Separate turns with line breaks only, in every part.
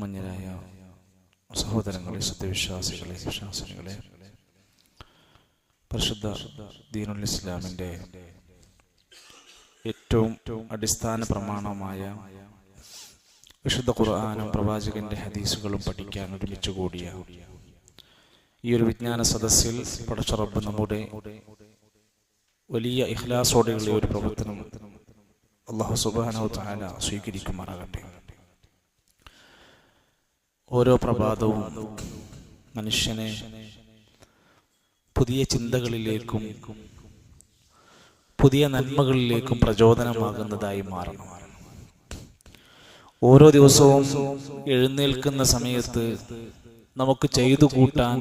ബഹുമാന്യരായ സഹോദരങ്ങളെ, സത്യവിശ്വാസികളെ, വിശ്വാസികളെ, പരിശുദ്ധ ദീനുൽ ഇസ്ലാമിൻ്റെ ഏറ്റവും അടിസ്ഥാന പ്രമാണമായ വിശുദ്ധ ഖുർആനും പ്രവാചകന്റെ ഹദീസുകളും പഠിക്കാൻ ഒരുമിച്ച് കൂടിയ ഈ ഒരു വിജ്ഞാന സദസ്സിൽ പടച്ച റബ്ബ് നമ്മുടെ വലിയ ഇഖ്ലാസോടെയുള്ള ഒരു പ്രവർത്തനം അല്ലാഹു സുബ്ഹാനഹു വ തആല സ്വീകരിക്കുമാറാകട്ടെ. ഓരോ പ്രഭാതവും മനുഷ്യനെ പുതിയ ചിന്തകളിലേക്കും പുതിയ നന്മകളിലേക്കും പ്രചോദനമാകുന്നതായി മാറണം. ഓരോ ദിവസവും എഴുന്നേൽക്കുന്ന സമയത്ത് നമുക്ക് ചെയ്തു കൂട്ടാൻ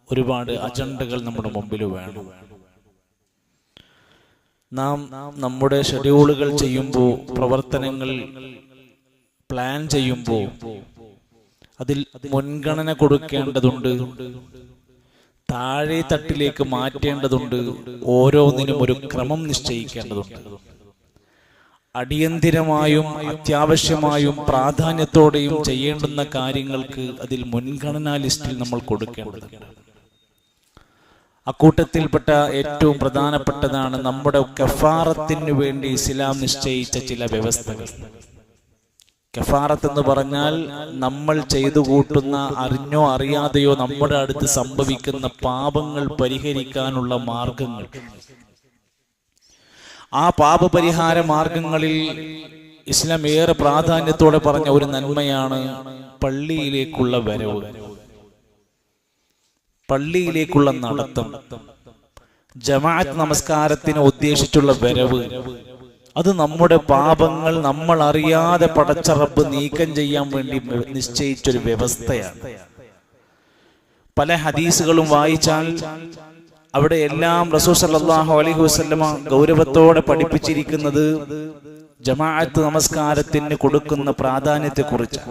ഒരുപാട് അജണ്ടകൾ നമ്മുടെ മുമ്പിൽ വേണം. നാം നമ്മുടെ ഷെഡ്യൂളുകൾ ചെയ്യുമ്പോൾ, പ്രവർത്തനങ്ങൾ പ്ലാൻ ചെയ്യുമ്പോൾ അതിൽ മുൻഗണന കൊടുക്കേണ്ടതുണ്ട്, താഴെ തട്ടിലേക്ക് മാറ്റേണ്ടതുണ്ട്, ഓരോന്നിനും ഒരു ക്രമം നിശ്ചയിക്കേണ്ടതുണ്ട്. അടിയന്തിരമായും അത്യാവശ്യമായും പ്രാധാന്യത്തോടെയും ചെയ്യേണ്ടുന്ന കാര്യങ്ങൾക്ക് അതിൽ മുൻഗണനാ ലിസ്റ്റിൽ നമ്മൾ കൊടുക്കേണ്ടതുണ്ട്. അക്കൂട്ടത്തിൽപ്പെട്ട ഏറ്റവും പ്രധാനപ്പെട്ടതാണ് നമ്മുടെ കഫാറത്തിന് വേണ്ടി ഇസ്ലാം നിശ്ചയിച്ച ചില വ്യവസ്ഥകൾ. കഫാറത്ത് എന്ന് പറഞ്ഞാൽ നമ്മൾ ചെയ്തു കൂട്ടുന്ന, അറിഞ്ഞോ അറിയാതെയോ നമ്മുടെ അടുത്ത് സംഭവിക്കുന്ന പാപങ്ങൾ പരിഹരിക്കാനുള്ള മാർഗങ്ങൾ. ആ പാപപരിഹാര മാർഗങ്ങളിൽ ഇസ്ലാം ഏറെ പ്രാധാന്യത്തോടെ പറഞ്ഞ ഒരു നന്മയാണ് പള്ളിയിലേക്കുള്ള വരവ്, പള്ളിയിലേക്കുള്ള നടത്തം, ജമാഅത്ത് നമസ്കാരത്തിന് ഉദ്ദേശിച്ചുള്ള വരവ്. അത് നമ്മുടെ പാപങ്ങൾ നമ്മൾ അറിയാതെ പടച്ച റബ്ബ് നീക്കം ചെയ്യാൻ വേണ്ടി നിശ്ചയിച്ചൊരു വ്യവസ്ഥയാണ്. പല ഹദീസുകളും വായിച്ചാൽ അവിടെ എല്ലാം റസൂൽ സല്ലല്ലാഹു അലൈഹി വസല്ലമ ഗൗരവത്തോടെ പഠിപ്പിച്ചിരിക്കുന്നത് ജമാഅത്ത് നമസ്കാരത്തിന് കൊടുക്കുന്ന പ്രാധാന്യത്തെക്കുറിച്ച്.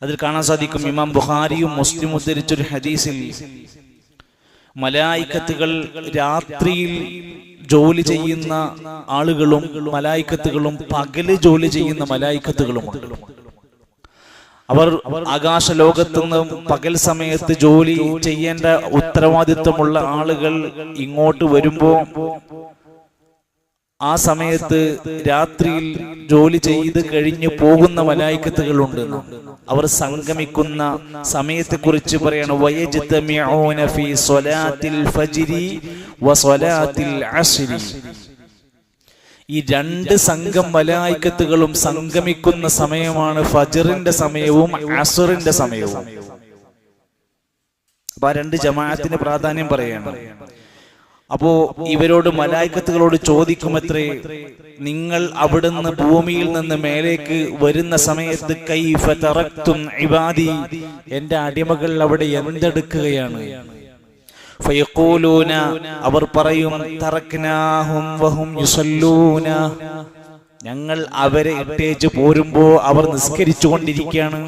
അതിൽ കാണാൻ സാധിക്കും, ഇമാം ബുഖാരിയും മുസ്ലിം ഉദ്ധരിച്ചൊരു ഹദീസിൽ മലായിക്കത്തുകൾ രാത്രിയിൽ ജോലി ചെയ്യുന്ന ആളുകളും മലായിക്കത്തുകളും പകല് ജോലി ചെയ്യുന്ന മലായിക്കത്തുകളുമുണ്ട്. അവർ ആകാശ ലോകത്തുനിന്നും പകൽ സമയത്ത് ജോലി ചെയ്യേണ്ട ഉത്തരവാദിത്വമുള്ള ആളുകൾ ഇങ്ങോട്ട് വരുമ്പോ ആ സമയത്ത് രാത്രിയിൽ ജോലി ചെയ്ത് കഴിഞ്ഞു പോകുന്ന മലായിക്കത്തുകളുണ്ട്. അവർ സംഗമിക്കുന്ന സമയത്തെ കുറിച്ച് പറയാണ്, വയജ്തമിഊന ഫീ സ്വലാത്തിൽ ഫജ്രി വസ്വലാത്തിൽ അസ്രി. ഈ രണ്ട് സംഘം മലായിക്കത്തുകളും സംഗമിക്കുന്ന സമയമാണ് ഫജ്റിന്റെ സമയവും അസ്റിന്റെ സമയവും. അപ്പൊ ആ രണ്ട് ജമാഅത്തിന് പ്രാധാന്യം പറയാണ്. അപ്പോ ഇവരോട് മലായിക്കത്തുകളോട് ചോദിക്കുമത്രേ, നിങ്ങൾ അവിടുന്ന് ഭൂമിയിൽ നിന്ന് മേലേക്ക് വരുന്ന സമയത്ത് കൈഫ തറക്തും ഇബാദി, എന്റെ അടിമകൾ അവിടെ എന്തെടുക്കുകയാണ്? ഫയഖൂലൂന, അവർ പറയും, തറക്നാഹും വഹും യുസല്ലൂന, ഞങ്ങൾ അവരെ ഇട്ടേച്ച് പോരുമ്പോ അവർ നിസ്കരിച്ചു കൊണ്ടിരിക്കുകയാണ്.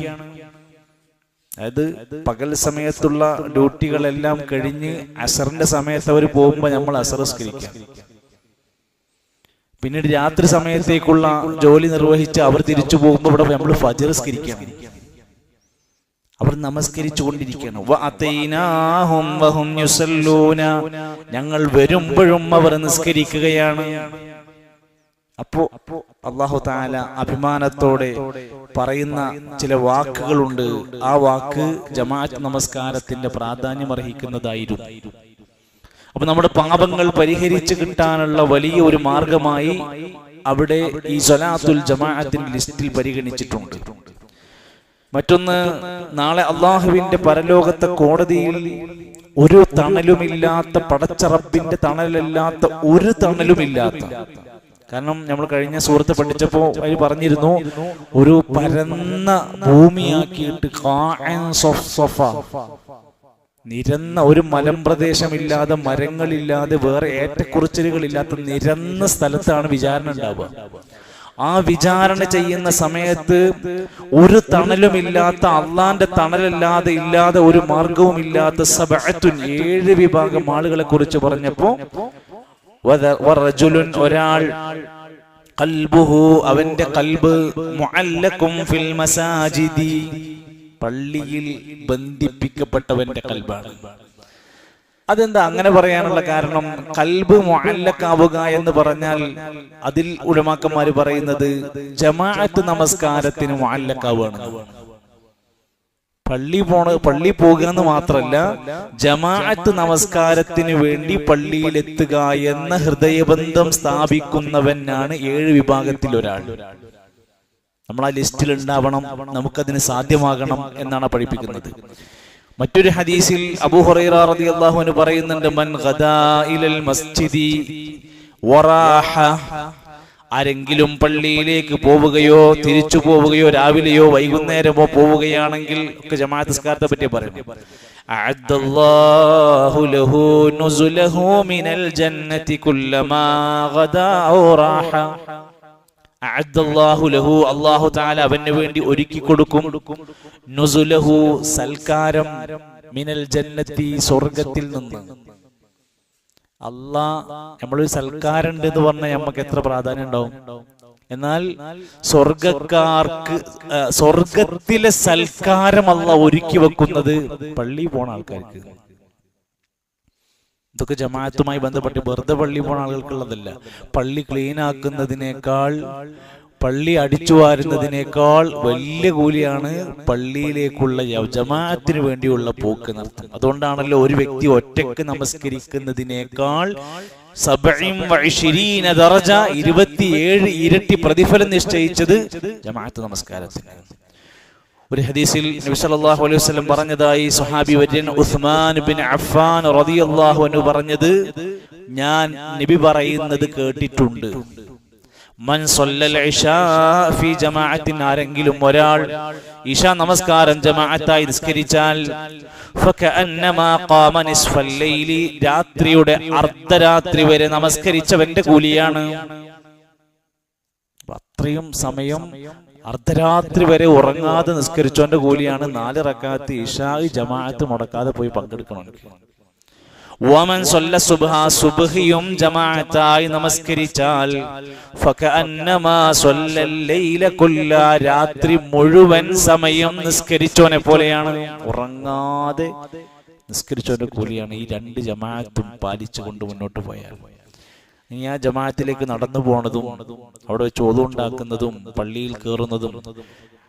അതായത് പകൽ സമയത്തുള്ള ഡ്യൂട്ടികളെല്ലാം കഴിഞ്ഞ് അസറിന്റെ സമയത്ത് അവർ പോകുമ്പോ നമ്മൾ അസർ നിസ്കരിക്കാം. പിന്നീട് രാത്രി സമയത്തേക്കുള്ള ജോലി നിർവഹിച്ച് അവർ തിരിച്ചു പോകുമ്പോൾ ഇവിടെ നമ്മൾ ഫജ്ർ നിസ്കരിക്കാം. അവർ നമസ്കരിച്ചു കൊണ്ടിരിക്കണം. ഞങ്ങൾ വരുമ്പോഴും അവർ നിസ്കരിക്കുകയാണ്. അപ്പോ അല്ലാഹു തആല അഭിമാനത്തോടെ പറയുന്ന ചില വാക്കുകളുണ്ട്. ആ വാക്ക് ജമാഅത്ത് നമസ്കാരത്തിന്റെ പ്രാധാന്യം അർഹിക്കുന്നതായിരുന്നു. അപ്പൊ നമ്മുടെ പാപങ്ങൾ പരിഹരിച്ചു കിട്ടാനുള്ള വലിയ ഒരു മാർഗമായി അവിടെ ഈ സ്വലാത്തുൽ ജമാഅത്തിന്റെ ലിസ്റ്റിൽ പരിഗണിച്ചിട്ടുണ്ട്. മറ്റൊന്ന്, നാളെ അള്ളാഹുവിന്റെ പരലോകത്തെ കോടതിയിൽ ഒരു തണലുമില്ലാത്ത, പടച്ച റബ്ബിന്റെ തണലല്ലാത്ത ഒരു തണലുമില്ലാത്ത. കാരണം നമ്മൾ കഴിഞ്ഞ സൂറത്ത് പഠിച്ചപ്പോ അവർ പറഞ്ഞിരുന്നു, ഒരു പരന്ന ഭൂമിയാക്കിയിട്ട് നിരന്ന ഒരു മലമ്പ്രദേശമില്ലാതെ, മരങ്ങളില്ലാതെ, വേറെ ഏറ്റക്കുറച്ചിലുകളില്ലാത്ത നിരന്ന സ്ഥലത്താണ് വിചാരണ ഉണ്ടാവുക. ആ വിചാരണ ചെയ്യുന്ന സമയത്ത് ഒരു തണലുമില്ലാത്ത, അള്ളാന്റെ തണലല്ലാതെ ഇല്ലാതെ ഒരു മാർഗവും ഇല്ലാത്ത സബഅത്തുൻ, 7 വിഭാഗം ആളുകളെ കുറിച്ച് പറഞ്ഞപ്പോ, ഒരാൾ ഖൽബുഹു അവന്റെ ഖൽബ് മുഅല്ലഖും ഫിൽ മസാജിദി പള്ളിയിൽ ബന്ധിപ്പിക്കപ്പെട്ടവന്റെ ഖൽബാണ്. അതെന്താ അങ്ങനെ പറയാനുള്ള കാരണം? ഖൽബ് മുഅല്ലഖാവുക എന്ന് പറഞ്ഞാൽ അതിൽ ഉലമാക്കന്മാർ പറയുന്നത് ജമാഅത്ത് നമസ്കാരത്തിന് മുഅല്ലഖാവുകയാണ്. പള്ളി പോകുക എന്ന് മാത്രല്ല, ജമാഅത്ത് നമസ്കാരത്തിന് വേണ്ടി പള്ളിയിലെത്തുക എന്ന ഹൃദയബന്ധം സ്ഥാപിക്കുന്നവനാണ് 7 വിഭാഗത്തിൽ ഒരാൾ. നമ്മൾ ആ ലിസ്റ്റിൽ ഉണ്ടാവണം, നമുക്കതിന് സാധ്യമാകണം എന്നാണ് പഠിപ്പിക്കുന്നത്. മറ്റൊരു ഹദീസിൽ അബൂ ഹുറൈറ റളിയല്ലാഹു അൻഹു പറയുന്നുണ്ട്, മൻ ഗദാ ഇലൽ മസ്ജിദി വറാഹ, ആരെങ്കിലും പള്ളിയിലേക്ക് പോവുകയോ തിരിച്ചു പോവുകയോ രാവിലെയോ വൈകുന്നേരമോ പോവുകയാണെങ്കിൽ ഒക്കെ ജമാഅത്ത് നിസ്കാരത്തെ പറ്റി പറയുന്നു. അഅദ്ദല്ലാഹു ലഹു നുസുലഹു മിനൽ ജന്നതി കുല്ലമാ ഗദാ വറാഹ. അഅദ്ദല്ലാഹു ലഹു അല്ലാഹു തആല അവന് വേണ്ടി ഒരുക്കി കൊടുക്കും നുസുലഹു സൽക്കാരം മിനൽ ജന്നതി സ്വർഗ്ഗത്തിൽ നിന്ന്. നമ്മളൊരു സൽക്കാരം ഉണ്ട് എന്ന് പറഞ്ഞാൽ നമുക്ക് എത്ര പ്രാധാന്യം ഉണ്ടാവും. എന്നാൽ സ്വർഗത്തിലെ സൽക്കാരം അല്ലാഹു ഒരുക്കി വെക്കുന്നത് പള്ളി പോണ ആൾക്കാർക്ക്. ഇതൊക്കെ ജമാഅത്തുമായി ബന്ധപ്പെട്ട് വെറുതെ പള്ളി പോണ ആളുകൾക്കുള്ളതല്ല. പള്ളി ക്ലീൻ ആക്കുന്നതിനേക്കാൾ, പള്ളി അടിച്ചു വാരുന്നതിനേക്കാൾ വലിയ കൂലിയാണ് പള്ളിയിലേക്കുള്ള ജമാഅത്തിന് വേണ്ടിയുള്ള പോക്ക് നടത്തും. അതുകൊണ്ടാണല്ലോ ഒരു വ്യക്തി ഒറ്റക്ക് നമസ്കരിക്കുന്നതിനേക്കാൾ 27 ദറജ 27 ഇരട്ടി പ്രതിഫലം നിശ്ചയിച്ചത് ജമാഅത്ത് നമസ്കാരത്തിന്. ഒരു ഹദീസിൽ നബി സല്ലല്ലാഹു അലൈഹി വസല്ലം പറഞ്ഞതായി സ്വഹാബി വര്യൻ ഉസ്മാൻ ബിൻ അഫ്ഫാൻ റളിയല്ലാഹു അൻഹു പറഞ്ഞത് ഞാൻ നബി പറയുന്നത് കേട്ടിട്ടുണ്ട്. മൻ സല്ലൽ ഇശാ ഫി ജമാഅത്തിൻ, ആരെങ്കിലും ഒരാൾ ഇശാ നമസ്കാരം ജമാഅത്തായി നിസ്കരിച്ചാൽ ഫകഅന്നമാ ഖാമ നിസ്ഫൽ ലൈലി, രാത്രിയുടെ അർദ്ധരാത്രി വരെ നമസ്കരിച്ചവന്റെ കൂലിയാണ്. അത്രയും സമയം അർദ്ധരാത്രി വരെ ഉറങ്ങാതെ നിസ്കരിച്ചവന്റെ കൂലിയാണ് 4 റക്അത്ത് ഇശാ ജമാഅത്ത് മുടക്കാതെ പോയി പങ്കെടുക്കണം. വമൻ സല്ല സുബ്ഹ, സുബ്ഹിയും ജമാഅത്തായി നമസ്കരിച്ചാൽ ഫകഅന്നമാ സല്ലൽ ലൈല കുല്ല, രാത്രി മുഴുവൻ സമയം നിസ്കരിച്ചവനെ പോലെയാണ്. ഉറങ്ങാതെ നിസ്കരിച്ചവന്റെ കൂലിയാണ്. ഈ 2 ജമാഅത്തും പാലിച്ചുകൊണ്ട് മുന്നോട്ട് പോയാൽ. ഇനി ആ ജമാഅത്തിലേക്ക് നടന്നു പോണതും അവിടെ വെച്ച് ഓതുണ്ടാക്കുന്നതും പള്ളിയിൽ കയറുന്നതും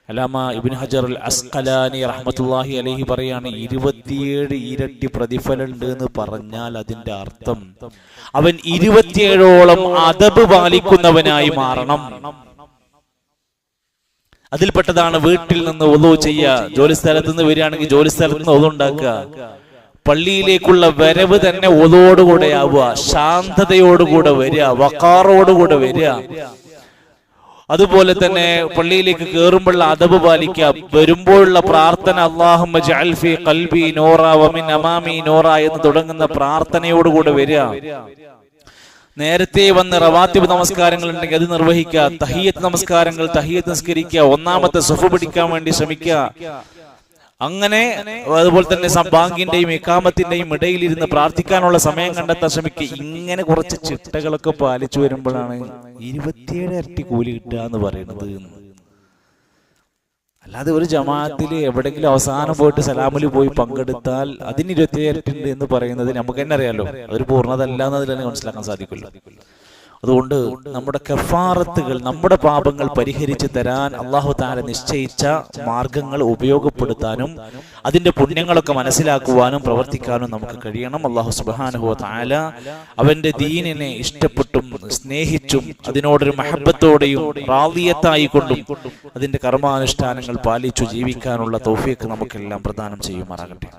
അല്ലാമ ഇബ്നു ഹജർ അൽ അസ്ഖലാനി റഹ്മത്തുള്ളാഹി അലൈഹി പറയാണ് 27 ഇരട്ടി പ്രതിഫലം ഉണ്ട് എന്ന് പറഞ്ഞാൽ അതിന്റെ അർത്ഥം അവൻ 27ഓളം അദബ് പാലിക്കുന്നവനായി മാറണം. അതിൽപ്പെട്ടതാണ് വീട്ടിൽ നിന്ന് ഒളു ചെയ്യുക. ജോലി സ്ഥലത്ത് നിന്ന് വരികയാണെങ്കിൽ ജോലി സ്ഥലത്ത് നിന്ന് ഒളു ഉണ്ടാക്കുക. പള്ളിയിലേക്കുള്ള വരവ് തന്നെ ഒളോടുകൂടെ ആവുക, ശാന്തതയോടുകൂടെ വരിക, വഖാറോടുകൂടെ വരിക. അതുപോലെ തന്നെ പള്ളിയിലേക്ക് കയറുമ്പോഴുള്ള അദബ് പാലിക്കുക. വരുമ്പോഴുള്ള പ്രാർത്ഥന അല്ലാഹുമ്മ ജഅൽ ഫീ ഖൽബി നൂറ വമിൻ അമാമി നൂറ എന്ന് തുടങ്ങുന്ന പ്രാർത്ഥനയോടുകൂടെ വരിക. നേരത്തെ വന്ന് റവാത്തിബ് നമസ്കാരങ്ങൾ ഉണ്ടെങ്കിൽ അത് നിർവഹിക്കുക. തഹിയ്യത്ത് നമസ്കാരങ്ങൾ തഹിയ്യത്ത് നിസ്കരിക്കുക. 1ാമത്തെ സഫ് പിടിക്കാൻ വേണ്ടി ശ്രമിക്കുക. അങ്ങനെ അതുപോലെ തന്നെ ബാങ്കിന്റെയും ഇഖാമത്തിന്റെയും ഇടയിലിരുന്ന് പ്രാർത്ഥിക്കാനുള്ള സമയം കണ്ടെത്താൻ ശ്രമിക്കുക. ഇങ്ങനെ കുറച്ച് ചിട്ടകളൊക്കെ പാലിച്ചു വരുമ്പോഴാണ് 27 ഇരട്ടി കൂലി കിട്ടുക എന്ന് പറയുന്നത്. അല്ലാതെ ഒരു ജമാഅത്തിൽ എവിടെങ്കിലും അവസാനം പോയിട്ട് സലാമിൽ പോയി പങ്കെടുത്താൽ അതിന് 27 ഇരട്ടി ഉണ്ട് എന്ന് പറയുന്നത് നമുക്ക് തന്നെ അറിയാലോ, അതൊരു പൂർണ്ണത അല്ല എന്നതിൽ തന്നെ മനസ്സിലാക്കാൻ സാധിക്കില്ല. അതുകൊണ്ട് നമ്മുടെ കഫാറത്തുകൾ, നമ്മുടെ പാപങ്ങൾ പരിഹരിച്ചു തരാൻ അല്ലാഹു തആല നിശ്ചയിച്ച മാർഗങ്ങൾ ഉപയോഗപ്പെടുത്താനും അതിന്റെ പുണ്യങ്ങളൊക്കെ മനസ്സിലാക്കുവാനും പ്രവർത്തിക്കാനും നമുക്ക് കഴിയണം. അല്ലാഹു സുബ്ഹാനഹു വ തആല അവന്റെ ദീനിനെ ഇഷ്ടപ്പെട്ടും സ്നേഹിച്ചും അതിനോടൊരു മഹബ്ബത്തോടെയും റാദിയത്തായിക്കൊണ്ടും അതിന്റെ കർമാനുഷ്ഠാനങ്ങൾ പാലിച്ചു ജീവിക്കാനുള്ള തൗഫീഖ് നമുക്കെല്ലാം പ്രദാനം ചെയ്യുമാറാകട്ടെ.